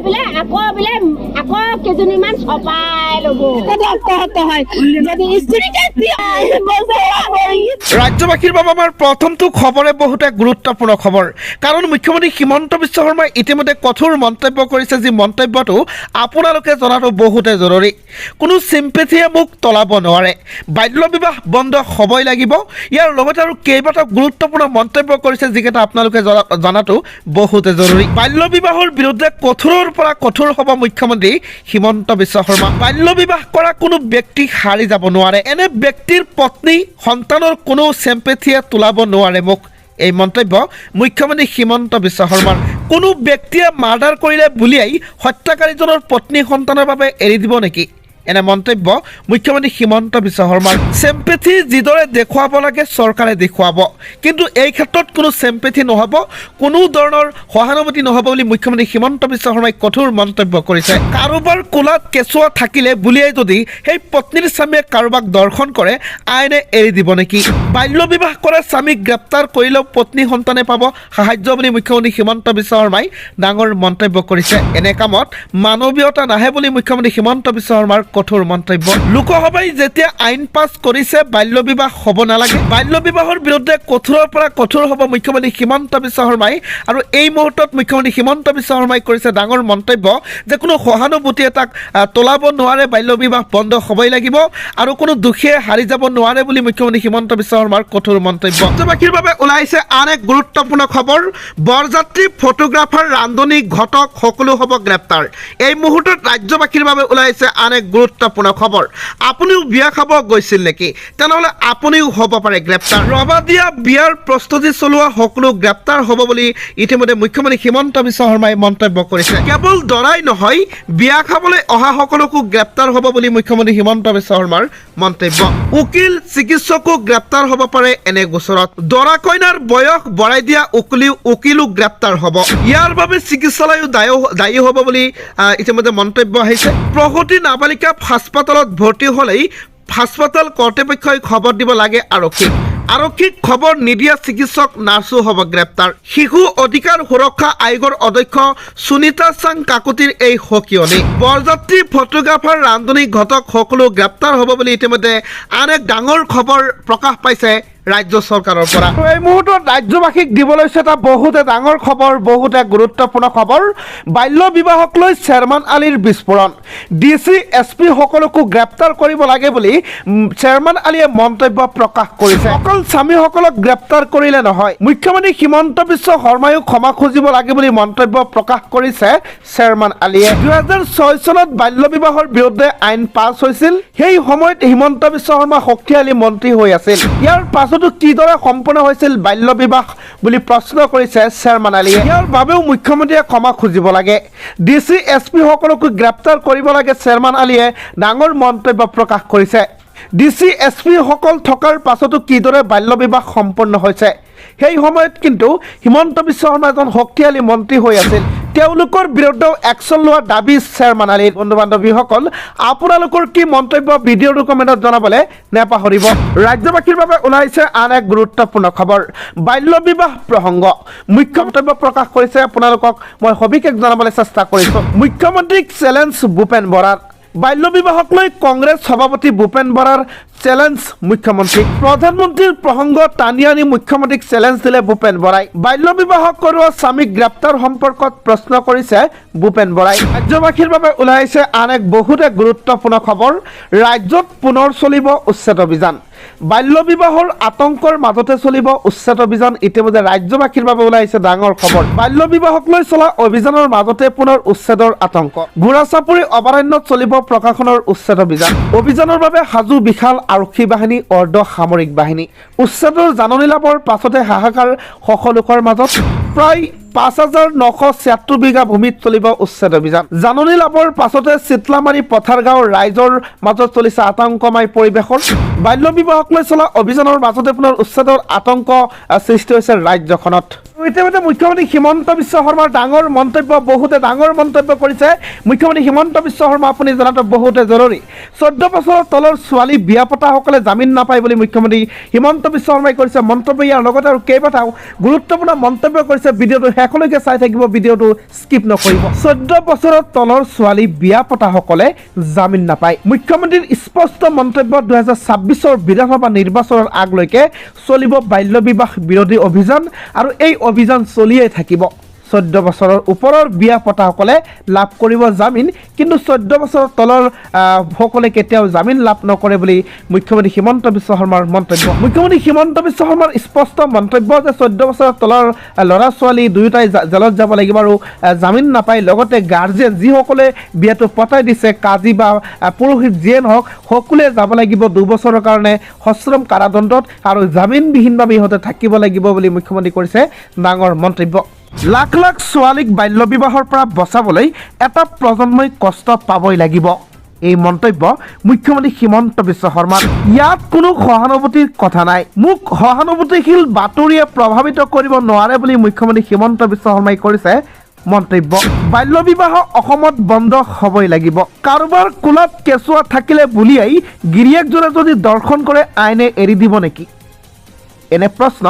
বোলে আকৌ কেইজনীমান চপাই ল'ব যদি ৰাজ্যবাসীৰ বাবে আমাৰ প্ৰথমটো খবৰে বহুতে গুৰুত্বপূৰ্ণ খবৰ কাৰণ মুখ্যমন্ত্ৰী হিমন্ত বিশ্ব শৰ্মাই ইতিমধ্যে কঠোৰ মন্তব্য কৰিছে যি মন্তব্যটো আপোনালোকে জনাটো বহুতে জৰুৰী কোনো চিম্পেথিয়ে মোক তলাব নোৱাৰে বাল্য বিবাহ বন্ধ হ'বই লাগিব ইয়াৰ লগতে আৰু কেইবাটাও গুৰুত্বপূৰ্ণ মন্তব্য কৰিছে যিকেইটা আপোনালোকে জনাটো বহুতে জৰুৰী বাল্য বিবাহৰ বিৰুদ্ধে কঠোৰৰ পৰা কঠোৰ হ'ব মুখ্যমন্ত্ৰী হিমন্ত বিশ্ব শৰ্মা বাল্য বিবাহ কৰা কোনো ব্যক্তি হাৰি যাব নোৱাৰে এনে ব্যক্তিৰ পত্নী সন্তানৰ কোনো চিম্পেথিয়ে তোলাব নোৱাৰে মোক এই মন্তব্য মুখ্যমন্ত্ৰী হিমন্ত বিশ্ব শৰ্মাৰ কোনো ব্যক্তিয়ে মাৰ্ডাৰ কৰিলে বুলিয়াই হত্যাকাৰীজনৰ পত্নী সন্তানৰ বাবে এৰি দিব নেকি এনে মন্তব্য মুখ্যমন্ত্ৰী হিমন্ত বিশ্ব শৰ্মাৰ চিম্পেথি যিদৰে দেখুৱাব লাগে চৰকাৰে দেখুৱাব কিন্তু এই ক্ষেত্ৰত কোনো চিম্পেথি নহ'ব কোনো ধৰণৰ সহানুভূতি নহ'ব বুলি মুখ্যমন্ত্ৰী হিমন্ত বিশ্ব শৰ্মাই কঠোৰ মন্তব্য কৰিছে কাৰোবাৰ কোলাত কেঁচুৱা থাকিলে বুলিয়াই যদি সেই পত্নীৰ স্বামীয়ে কাৰোবাক দৰ্শন কৰে আইনে এৰি দিব নেকি বাল্য বিবাহ কৰা স্বামীক গ্ৰেপ্তাৰ কৰিলেও পত্নী সন্তানে পাব সাহায্য বুলি মুখ্যমন্ত্ৰী হিমন্ত বিশ্ব শৰ্মাই ডাঙৰ মন্তব্য কৰিছে এনে কামত মানৱীয়তা নাহে বুলি মুখ্যমন্ত্ৰী হিমন্ত বিশ্ব শৰ্মাৰ কঠোৰ মন্তব্য লোকসভাই যেতিয়া আইন পাছ কৰিছে বাল্য বিবাহ হ'ব নালাগে বাল্য বিবাহৰ বিৰুদ্ধে কঠোৰৰ পৰা কঠোৰ হ'ব মুখ্যমন্ত্ৰী হিমন্ত বিশ্ব শৰ্মাই আৰু এই মুহূৰ্তত মুখ্যমন্ত্ৰী হিমন্ত বিশ্ব শৰ্মাই কৰিছে ডাঙৰ মন্তব্য যে কোনো সহানুভূতিয়ে তাক তোলাব নোৱাৰে বাল্য বিবাহ বন্ধ হ'বই লাগিব আৰু কোনো দোষীয়ে হাৰি যাব নোৱাৰে বুলি মুখ্যমন্ত্ৰী হিমন্ত বিশ্ব শৰ্মাৰ কঠোৰ মন্তব্য ৰাজ্যবাসীৰ বাবে ওলাইছে আন এক গুৰুত্বপূৰ্ণ খবৰ বৰযাত্ৰী ফটোগ্ৰাফাৰ ৰান্ধনী ঘটক সকলো হ'ব গ্ৰেপ্তাৰ এই মুহূৰ্তত ৰাজ্যবাসীৰ বাবে ওলাইছে আন এক গুৰুত্বপূৰ্ণ খবৰ আপুনিও বিয়া খাব গৈছিল নেকি তেনেহ'লে আপুনিও হ'ব পাৰে গ্ৰেপ্তাৰ ৰবা দিয়া বিয়াৰ প্ৰস্তুতি চলোৱা সকলো গ্ৰেপ্তাৰ হ'ব বুলি ইতিমধ্যে মুখ্যমন্ত্ৰী হিমন্ত বিশ্ব শৰ্মাই মন্তব্য কৰিছে কেৱল দৰাই নহয় বিয়া খাবলৈ অহা সকলোকো গ্ৰেপ্তাৰ হ'ব বুলি মুখ্যমন্ত্ৰী হিমন্ত বিশ্ব শৰ্মাৰ মন্তব্য উকিল চিকিৎসকো গ্ৰেপ্তাৰ হ'ব পাৰে এনে গোচৰত দৰা কইনাৰ বয়স বঢ়াই দিয়া উকিলো গ্ৰেপ্তাৰ হ'ব ইয়াৰ বাবে চিকিৎসালয়ো দায়ী হ'ব বুলি ইতিমধ্যে মন্তব্য আহিছে প্ৰসূতি নাবালিকা হাস্পাতালত ভৰ্তি হ'লেই হাস্পাতাল কৰ্তৃপক্ষই খবৰ দিব লাগে আৰক্ষীক খবৰ নিদিয়া চিকিৎসক নাৰ্ছো হ'ব গ্ৰেপ্তাৰ শিশু অধিকাৰ সুৰক্ষা আয়োগৰ অধ্যক্ষ সুনীতা চাং কাকতিৰ এই সকিয়নি বৰযাত্ৰী ফটোগ্ৰাফাৰ ৰান্ধনী ঘটক সকলো গ্ৰেপ্তাৰ হ'ব বুলি ইতিমধ্যে আন এক ডাঙৰ খবৰ প্ৰকাশ পাইছে ৰাজ্য চৰকাৰৰ পৰা এই মুহূৰ্তত ৰাজ্যবাসীক দিবলৈ এটা বহুতে ডাঙৰ খবৰ বহুতে গুৰুত্বপূৰ্ণ খবৰ বাল্য বিবাহক লৈ চেয়াৰমান আলীৰ বিস্ফোৰণ ডিচি এছপি সকলকো গ্ৰেপ্তাৰ কৰিব লাগে বুলি চেয়াৰমান আলীয়ে মন্তব্য প্ৰকাশ কৰিছে অকল স্বামীসকলক গ্ৰেপ্তাৰ কৰিলে নহয় মুখ্যমন্ত্ৰী হিমন্ত বিশ্ব শৰ্মায়ো ক্ষমা খুজিব লাগে বুলি মন্তব্য প্ৰকাশ কৰিছে চেয়াৰমান আলীয়ে 2006 চনত বাল্য বিবাহৰ বিৰুদ্ধে আইন পাছ হৈছিল সেই সময়ত হিমন্ত বিশ্ব শৰ্মা শক্তিশালী মন্ত্ৰী হৈ আছিল ইয়াৰ পাছতো কিদৰে সম্পূৰ্ণ হৈছিল বাল্য বিবাহ বুলি প্ৰশ্ন কৰিছে চেয়াৰমান আলীয়ে ইয়াৰ বাবেও মুখ্যমন্ত্ৰীয়ে ক্ষমা খুজিব লাগে ডিচি এছপি সকলকো গ্ৰেপ্তাৰ কৰিব লাগে চেয়াৰমান আলীয়ে ডাঙৰ মন্তব্য প্ৰকাশ কৰিছে ডিচি এছপি সকল থকাৰ পাছতো কিদৰে বাল্য বিবাহ সম্পূৰ্ণ হৈছে সেই সময়ত কিন্তু হিমন্ত বিশ্ব শৰ্মা এজন শক্তিশালী মন্ত্ৰী হৈ আছিল তেওঁলোকৰ বিৰুদ্ধেও একশ্যন লোৱাৰ দাবী চেয়াৰমান আলীৰ বন্ধু বান্ধৱীসকল আপোনালোকৰ কি মন্তব্য ভিডিঅ'ৰ কমেণ্টত জনাবলৈ নেপাহৰিব ৰাজ্যবাসীৰ বাবে ওলাইছে আন এক গুৰুত্বপূৰ্ণ খবৰ বাল্য বিবাহ প্ৰসংগ মুখ্য মন্তব্য প্ৰকাশ কৰিছে আপোনালোকক মই সবিশেষ জনাবলৈ চেষ্টা কৰিছোঁ মুখ্যমন্ত্ৰীক চেলেঞ্জ ভূপেন বৰাৰ বাল্য বিবাহক লৈ কংগ্ৰেছ সভাপতি ভূপেন বৰাৰ চেলেঞ্জ মুখ্যমন্ত্ৰীক প্ৰধানমন্ত্ৰীৰ প্ৰসংগ টানি আনি মুখ্যমন্ত্ৰীক চেলেঞ্জ দিলে ভূপেন বৰাই বাল্য বিবাহ কৰোৱা স্বামীক গ্ৰেপ্তাৰ সম্পৰ্কত প্ৰশ্ন কৰিছে ভূপেন বৰাই ৰাজ্যবাসীৰ বাবে ওলাইছে আন এক বহুতে গুৰুত্বপূৰ্ণ খবৰ ৰাজ্যত পুনৰ চলিব উচ্ছেদ অভিযান বাল্য বিবাহৰ আতংকৰ মাজতে চলিব উচ্ছেদ অভিযান ইতিমধ্যে ৰাজ্যবাসীৰ বাবে ওলাইছে ডাঙৰ খবৰ বাল্য বিবাহক লৈ চলা অভিযানৰ মাজতে পুনৰ উচ্ছেদৰ আতংক ঘোঁৰাচাপৰি অভয়াৰণ্যত চলিব প্ৰশাসনৰ উচ্ছেদ অভিযানৰ বাবে সাজু বিশাল আৰক্ষী বাহিনী অৰ্ধ সামৰিক বাহিনী উচ্ছেদৰ জাননী লাভৰ পাছতে হাহাকাৰ সকলোকৰ মাজত প্ৰায় 5,976 বিঘা ভূমিত চলিব উচ্ছেদ অভিযান জাননী লাভৰ পাছতে চিতলামাৰী পথাৰ গাঁৱৰ ৰাইজৰ মাজত চলিছে আতংকময় পৰিৱেশৰ বাল্য বিবাহক লৈ চলা অভিযানৰ মাজতে পুনৰ উচ্ছেদৰ আতংক সৃষ্টি হৈছে ৰাজ্যখনত। ইতিমধ্যে মুখ্যমন্ত্ৰী হিমন্ত বিশ্ব শৰ্মাৰ ডাঙৰ মন্তব্য, বহুতে ডাঙৰ মন্তব্য কৰিছে। মুখ্যমন্ত্ৰী হিমন্ত বিশ্ব শৰ্মা আপুনি জনাটো বহুতে জৰুৰী। 14 বছৰৰ তলৰ ছোৱালী বিয়া পতাসকলে জামিন নাপায় বুলি মুখ্যমন্ত্ৰী হিমন্ত বিশ্ব শৰ্মাই কৰিছে মন্তব্য। ইয়াৰ লগতে আৰু কেইবাটাও গুৰুত্বপূৰ্ণ মন্তব্য কৰিছে। ভিডিঅ'টো শেষলৈকে চাই থাকিব, ভিডিঅ'টো স্কিপ নকৰিব। 14 বছৰৰ তলৰ ছোৱালী বিয়া পতাসকলে জামিন নাপায়। মুখ্যমন্ত্ৰীৰ স্পষ্ট মন্তব্য। 2026 বিধানসভা নিৰ্বাচনৰ আগলৈকে চলিব বাল্য বিবাহ বিৰোধী অভিযান আৰু এই অভিযান চলিয়ে থাকিব। 14 বছৰৰ ওপৰৰ বিয়া পতাসকলে লাভ কৰিব জামিন, কিন্তু 14 বছৰৰ তলৰ সকলে কেতিয়াও জামিন লাভ নকৰে বুলি মুখ্যমন্ত্ৰী হিমন্ত বিশ্ব শৰ্মাৰ মন্তব্য। মুখ্যমন্ত্ৰী হিমন্ত বিশ্ব শৰ্মাৰ স্পষ্ট মন্তব্য যে 14 বছৰৰ তলৰ ল'ৰা ছোৱালী দুয়োটাই জেলত যাব লাগিব আৰু জামিন নাপায়। লগতে গাৰ্জেন যিসকলে বিয়াটো পতাই দিছে, কাজী বা পুৰোহিত যিয়ে নহওক, সকলোৱে যাব লাগিব 2 বছৰৰ কাৰণে সশ্ৰম কাৰাদণ্ডত আৰু জামিনবিহীনভাৱে ইহঁতে থাকিব লাগিব বুলি মুখ্যমন্ত্ৰী কৰিছে ডাঙৰ মন্তব্য। লাখ লাখ ছোৱালীক বাল্য বিবাহৰ পৰা বচাবলৈ এটা প্ৰজন্মই কষ্ট পাবই লাগিব, এই মন্তব্য মুখ্যমন্ত্ৰী হিমন্ত বিশ্ব শৰ্মাৰ। ইয়াত কোনো সহানুভূতিৰ কথা নাই। মোক সহানুভূতিশীল বাতৰিয়ে প্ৰভাৱিত কৰিব নোৱাৰে বুলি মুখ্যমন্ত্ৰী হিমন্ত বিশ্ব শৰ্মাই কৰিছে মন্তব্য। বাল্য বিবাহ অসমত বন্ধ হ'বই লাগিব। কাৰোবাৰ কোলাত কেঁচুৱা থাকিলে বুলিয়াই গিৰিয়েকজনে যদি দৰ্শন কৰে আইনে এৰি দিব নেকি? এনে প্ৰশ্ন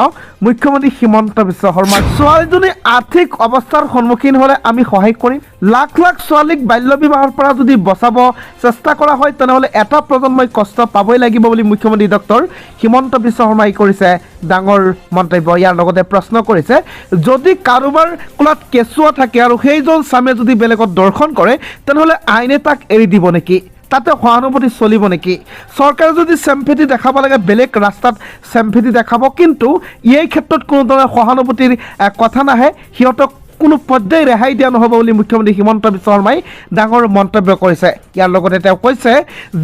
মুখ্যমন্ত্ৰী হিমন্ত বিশ্ব শৰ্মাৰ। ছোৱালীজনী আৰ্থিক অৱস্থাৰ সন্মুখীন হ'লে আমি সহায় কৰিম। লাখ লাখ ছোৱালীক বাল্য বিবাহৰ পৰা যদি বচাব চেষ্টা কৰা হয় তেনেহ'লে এটা প্ৰজন্মই কষ্ট পাবই লাগিব বুলি মুখ্যমন্ত্ৰী ডক্টৰ হিমন্ত বিশ্ব শৰ্মাই কৰিছে ডাঙৰ মন্তব্য। ইয়াৰ লগতে প্ৰশ্ন কৰিছে, যদি কাৰোবাৰ কোলাত কেঁচুৱা থাকে আৰু সেইজন স্বামীয়ে যদি বেলেগত দৰ্শন কৰে তেনেহ'লে আইনে তাক এৰি দিব নেকি? তাতে সহানুভূতি চলিব নেকি? চৰকাৰে যদি চেম্পিটি দেখাব লাগে বেলেগ ৰাস্তাত চেম্পিটি দেখাব, কিন্তু এই ক্ষেত্ৰত কোনো ধৰণৰ সহানুভূতিৰ কথা নাহে। সিহঁতক কোনো পৰ্যায় ৰেহাই দিয়া নহ'ব বুলি মুখ্যমন্ত্ৰী হিমন্ত বিশ্ব শৰ্মাই ডাঙৰ মন্তব্য কৰিছে। ইয়াৰ লগতে তেওঁ কৈছে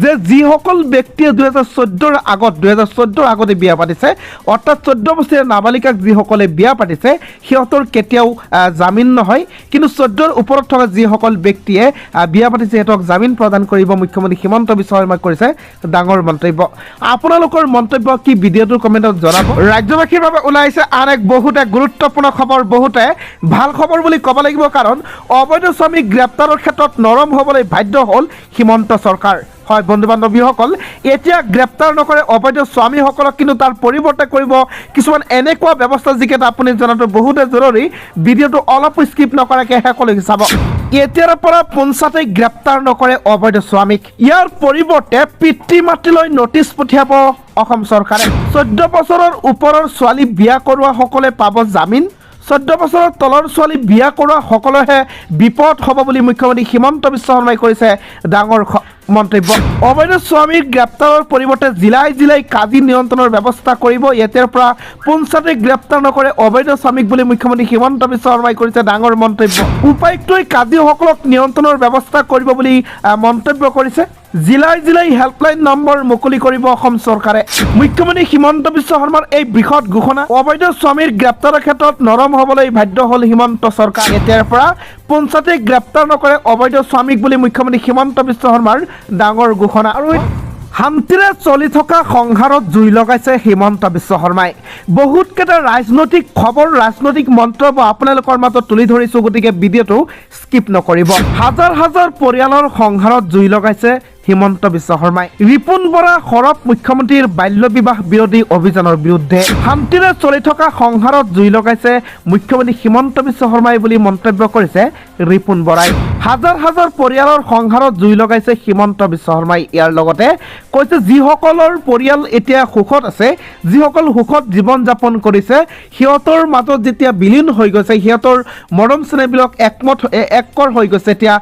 যে যিসকল ব্যক্তিয়ে 2014 আগতে বিয়া পাতিছে, অৰ্থাৎ 14 বছৰীয়া নাবালিকাক যিসকলে বিয়া পাতিছে সিহঁতৰ কেতিয়াও জামিন নহয়, কিন্তু 14ৰ ওপৰত থকা যিসকল ব্যক্তিয়ে বিয়া পাতিছে সিহঁতক জামিন প্ৰদান কৰিব মুখ্যমন্ত্ৰী হিমন্ত বিশ্ব শৰ্মাই কৰিছে ডাঙৰ মন্তব্য। আপোনালোকৰ মন্তব্য কি ভিডিঅ'টোৰ কমেণ্টত জনাব। ৰাজ্যবাসীৰ বাবে ওলাইছে আন এক বহুতে গুৰুত্বপূৰ্ণ খবৰ, বহুতে ভাল খবৰ বুলি ক'ব লাগিব, কাৰণ অবৈধ স্বামীক গ্ৰেপ্তাৰৰ ক্ষেত্ৰত নৰম হ'বলৈ বাধ্য হ'ল হিমন্ত চৰকাৰ। হয় বন্ধু বান্ধৱীসকল, এতিয়া গ্ৰেপ্তাৰ নকৰে অবৈধ স্বামীসকলক, কিন্তু তাৰ পৰিৱৰ্তে কৰিব কিছুমান এনেকুৱা ব্যৱস্থা যিকেইটা আপুনি জনাটো বহুতে জৰুৰী। ভিডিঅ'টো অলপ স্কিপ নকৰাকৈ শেষলৈকে চাব। এতিয়াৰ পৰা পঞ্চায়তে গ্ৰেপ্তাৰ নকৰে অবৈধ স্বামীক, ইয়াৰ পৰিৱৰ্তে পিতৃ মাতৃলৈ নটিচ পঠিয়াব অসম চৰকাৰে। 14 বছৰৰ ওপৰৰ ছোৱালী বিয়া কৰোৱাসকলে পাব জামিন। 14 বছৰৰ তলৰ ছোৱালী বিয়া কৰোৱা সকলোহে বিপদ হ'ব বুলি মুখ্যমন্ত্ৰী হিমন্ত বিশ্ব শৰ্মাই কৰিছে ডাঙৰ মন্তব্য। অবৈধ স্বামীৰ গ্ৰেপ্তাৰৰ পৰিৱৰ্তে জিলাই জিলাই কাজী নিয়ন্ত্ৰণৰ ব্যৱস্থা কৰিব। এতিয়াৰ পৰা পঞ্চায়তে গ্ৰেপ্তাৰ নকৰে অবৈধ স্বামীক বুলি মুখ্যমন্ত্ৰী হিমন্ত বিশ্ব শৰ্মাই কৰিছে ডাঙৰ মন্তব্য। উপায়ুক্তই কাজীসকলক নিয়ন্ত্ৰণৰ ব্যৱস্থা কৰিব বুলি মন্তব্য কৰিছে। জিলাই জিলাই হেল্পলাইন নম্বৰ মুকলি কৰিব অসম চৰকাৰে। মুখ্যমন্ত্ৰী হিমন্ত বিশ্ব শৰ্মাৰ এই বৃহৎ ঘোষণা। অবৈধ স্বামীৰ গ্ৰেপ্তাৰৰ ক্ষেত্ৰত নৰম হ'বলৈ বাধ্য হ'ল হিমন্ত চৰকাৰ। এতিয়াৰ পৰা পঞ্চায়তে গ্ৰেপ্তাৰ নকৰে অবৈধ স্বামীক বুলি মুখ্যমন্ত্ৰী হিমন্ত বিশ্ব শৰ্মাৰ ডাঙৰ ঘোষণা। আৰু শান্তিৰে চলি থকা সংসাৰত জুই লগাইছে হিমন্ত বিশ্ব শৰ্মাই। বহুতকেইটা ৰাজনৈতিক খবৰ, ৰাজনৈতিক মন্তব্য আপোনালোকৰ মাজত তুলি ধৰিছোঁ, গতিকে ভিডিঅ'টো স্কিপ নকৰিব। হাজাৰ হাজাৰ পৰিয়ালৰ সংসাৰত জুই লগাইছে হিমন্ত বিশ্ব শৰ্মাই। ৰিপুণ বৰা সৰব মুখ্যমন্ত্ৰীৰ বাল্য বিবাহ বিৰোধী অভিযানৰ বিৰুদ্ধে। শান্তিৰে চলি থকা সংসাৰত জুই লগাইছে মুখ্যমন্ত্ৰী হিমন্ত বিশ্ব শৰ্মাই বুলি মন্তব্য কৰিছে ৰিপুণ বৰাই। হাজাৰ হাজাৰ পৰিয়ালৰ সংসাৰত জুই লগাইছে হিমন্ত বিশ্ব শৰ্মাই। ইয়াৰ লগতে কৈছে যিসকলৰ পৰিয়াল এতিয়া সুখত আছে, যিসকল সুখত জীৱন যাপন কৰিছে, সিহঁতৰ মাজত যেতিয়া বিলীন হৈ গৈছে, সিহঁতৰ মৰম চেনেহবিলাক একৰ হৈ গৈছে, এতিয়া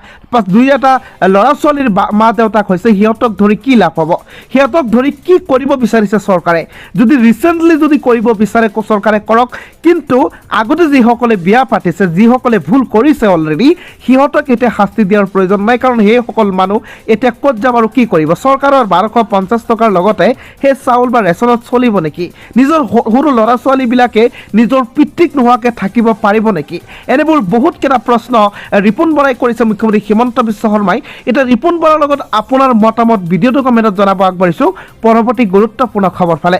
দুই এটা ল'ৰা ছোৱালীৰ মা দেউতাক হৈছে, সিহঁতক ধৰি কি লাভ হ'ব? সিহঁতক ধৰি কি কৰিব বিচাৰিছে চৰকাৰে? যদি ৰিচেণ্টলি যদি কৰিব বিচাৰে চৰকাৰে কৰক, কিন্তু আগতে যিসকলে বিয়া পাতিছে, যিসকলে ভুল কৰিছে অলৰেডি, সিহঁতক এতিয়া শাস্তি দিয়াৰ প্ৰয়োজন নাই, কাৰণ সেইসকল মানুহ এতিয়া ক'ত যাব আৰু কি কৰিব? চৰকাৰৰ 1250 টকাৰ লগতে সেই চাউল বা ৰেচনত চলিব নেকি? নিজৰ সৰু ল'ৰা ছোৱালীবিলাকে নিজৰ পিতৃক নোহোৱাকৈ থাকিব পাৰিব নেকি? এনেবোৰ বহুতকেইটা প্ৰশ্ন ৰিপুণ বৰাই কৰিছে মুখ্যমন্ত্ৰী হিমন্ত হিমন্ত বিশ্ব শৰ্মাই এতিয়া ৰিপুণ বৰাৰ লগত আপোনাৰ মতামত ভিডিঅ'টো কমেণ্টত জনাব আগবাঢ়িছোঁ পৰৱৰ্তী গুৰুত্বপূৰ্ণ খবৰ ফালে।